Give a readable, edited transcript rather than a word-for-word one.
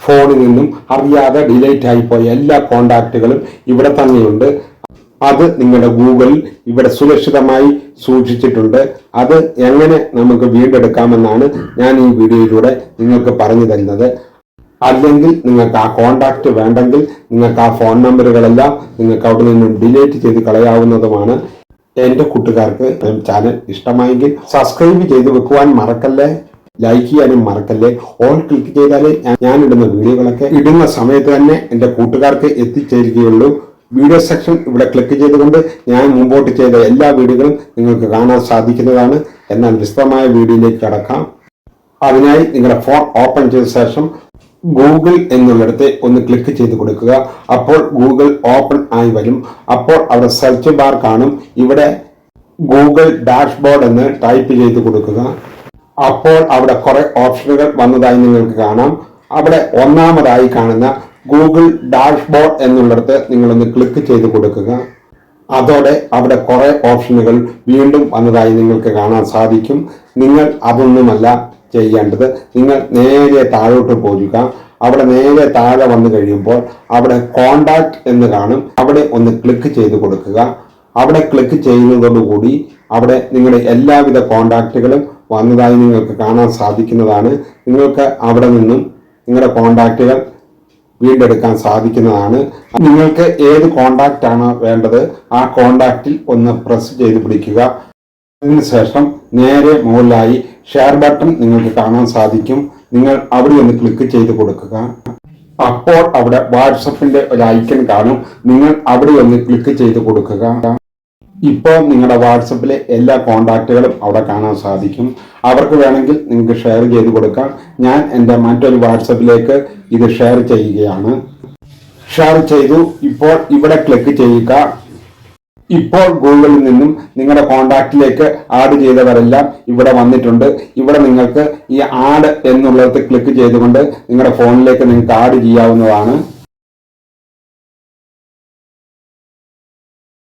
ഫോണിൽ നിന്നും അറിയാതെ ഡിലീറ്റ് ആയിപ്പോയ എല്ലാ കോണ്ടാക്റ്റുകളും ഇവിടെ തന്നെയുണ്ട്. അത് നിങ്ങളുടെ ഗൂഗിളിൽ ഇവിടെ സുരക്ഷിതമായി സൂക്ഷിച്ചിട്ടുണ്ട്. അത് എങ്ങനെ നമുക്ക് വീണ്ടെടുക്കാമെന്നാണ് ഞാൻ ഈ വീഡിയോയിലൂടെ നിങ്ങൾക്ക് പറഞ്ഞു തരുന്നത്. അല്ലെങ്കിൽ നിങ്ങൾക്ക് ആ കോണ്ടാക്റ്റ് വേണ്ടെങ്കിൽ നിങ്ങൾക്ക് ആ ഫോൺ നമ്പറുകളെല്ലാം നിങ്ങൾക്ക് അവിടെ നിന്നും ഡിലീറ്റ് ചെയ്ത് കളയാവുന്നതുമാണ്. എൻ്റെ കൂട്ടുകാർക്ക് ചാനൽ ഇഷ്ടമായെങ്കിൽ സബ്സ്ക്രൈബ് ചെയ്ത് വെക്കുവാൻ മറക്കല്ലേ, ലൈക്ക് ചെയ്യാനും മറക്കല്ലേ. ഓൾ ക്ലിക്ക് ചെയ്താലേ ഞാൻ ഇടുന്ന വീഡിയോകളൊക്കെ ഇടുന്ന സമയത്ത് തന്നെ എൻ്റെ കൂട്ടുകാർക്ക് എത്തിച്ചേരുകയുള്ളൂ. വീഡിയോ സെക്ഷൻ ഇവിടെ ക്ലിക്ക് ചെയ്തുകൊണ്ട് ഞാൻ മുമ്പോട്ട് ചെയ്ത എല്ലാ വീഡിയോകളും നിങ്ങൾക്ക് കാണാൻ സാധിക്കുന്നതാണ്. എന്നാൽ വിശദമായ വീഡിയോയിലേക്ക് കടക്കാം. അതിനായി നിങ്ങളുടെ ഫോൺ ഓപ്പൺ ചെയ്ത ശേഷം ഗൂഗിൾ എന്നുള്ളിടത്ത് ഒന്ന് ക്ലിക്ക് ചെയ്ത് കൊടുക്കുക. അപ്പോൾ ഗൂഗിൾ ഓപ്പൺ ആയി വരും. അപ്പോൾ അവിടെ സെർച്ച് ബാർ കാണും. ഇവിടെ ഗൂഗിൾ ഡാഷ്ബോർഡ് എന്ന് ടൈപ്പ് ചെയ്ത് കൊടുക്കുക. അപ്പോൾ അവിടെ കുറെ ഓപ്ഷനുകൾ വന്നതായി നിങ്ങൾക്ക് കാണാം. അവിടെ ഒന്നാമതായി കാണുന്ന ഗൂഗിൾ ഡാഷ്ബോർഡ് എന്നുള്ളിടത്ത് നിങ്ങളൊന്ന് ക്ലിക്ക് ചെയ്ത് കൊടുക്കുക. അതോടെ അവിടെ കുറെ ഓപ്ഷനുകൾ വീണ്ടും വന്നതായി നിങ്ങൾക്ക് കാണാൻ സാധിക്കും. നിങ്ങൾ അതൊന്നുമല്ല ചെയ്യേണ്ടത്. നിങ്ങൾ നേരെ താഴോട്ട് പോരുക. അവിടെ നേരെ താഴെ വന്നു കഴിയുമ്പോൾ അവിടെ കോണ്ടാക്ട് എന്ന് കാണും. അവിടെ ഒന്ന് ക്ലിക്ക് ചെയ്ത് കൊടുക്കുക. അവിടെ ക്ലിക്ക് ചെയ്യുന്നതോടുകൂടി അവിടെ നിങ്ങളുടെ എല്ലാവിധ കോണ്ടാക്റ്റുകളും വന്നതായി നിങ്ങൾക്ക് കാണാൻ സാധിക്കുന്നതാണ്. നിങ്ങൾക്ക് അവിടെ നിന്നും നിങ്ങളുടെ കോണ്ടാക്റ്റുകൾ വീണ്ടെടുക്കാൻ സാധിക്കുന്നതാണ്. നിങ്ങൾക്ക് ഏത് കോണ്ടാക്റ്റ് ആണോ വേണ്ടത് ആ കോണ്ടാക്റ്റിൽ ഒന്ന് പ്രസ് ചെയ്ത് പിടിക്കുക. അതിനുശേഷം നേരെ മുകളിലായി ഷെയർ ബട്ടൺ നിങ്ങൾക്ക് കാണാൻ സാധിക്കും. നിങ്ങൾ അവിടെ ഒന്ന് ക്ലിക്ക് ചെയ്ത് കൊടുക്കുക. അപ്പോൾ അവിടെ വാട്സപ്പിന്റെ ഒരു ഐക്കൺ കാണും. നിങ്ങൾ അവിടെ ഒന്ന് ക്ലിക്ക് ചെയ്ത് കൊടുക്കുക. ഇപ്പോൾ നിങ്ങളുടെ വാട്സപ്പിലെ എല്ലാ കോണ്ടാക്റ്റുകളും അവിടെ കാണാൻ സാധിക്കും. അവർക്ക് വേണമെങ്കിൽ നിങ്ങൾക്ക് ഷെയർ ചെയ്ത് കൊടുക്കാം. ഞാൻ എൻ്റെ മറ്റൊരു വാട്സപ്പിലേക്ക് ഇത് ഷെയർ ചെയ്യുകയാണ്. ഷെയർ ചെയ്തു. ഇപ്പോൾ ഇവിടെ ക്ലിക്ക് ചെയ്യുക. ഇപ്പോൾ ഗൂഗിളിൽ നിന്നും നിങ്ങളുടെ കോണ്ടാക്റ്റിലേക്ക് ആഡ് ചെയ്തവരെല്ലാം ഇവിടെ വന്നിട്ടുണ്ട്. ഇവിടെ നിങ്ങൾക്ക് ഈ ആഡ് എന്നുള്ളത് ക്ലിക്ക് ചെയ്തുകൊണ്ട് നിങ്ങളുടെ ഫോണിലേക്ക് നിങ്ങൾക്ക് ആഡ് ചെയ്യാവുന്നതാണ്.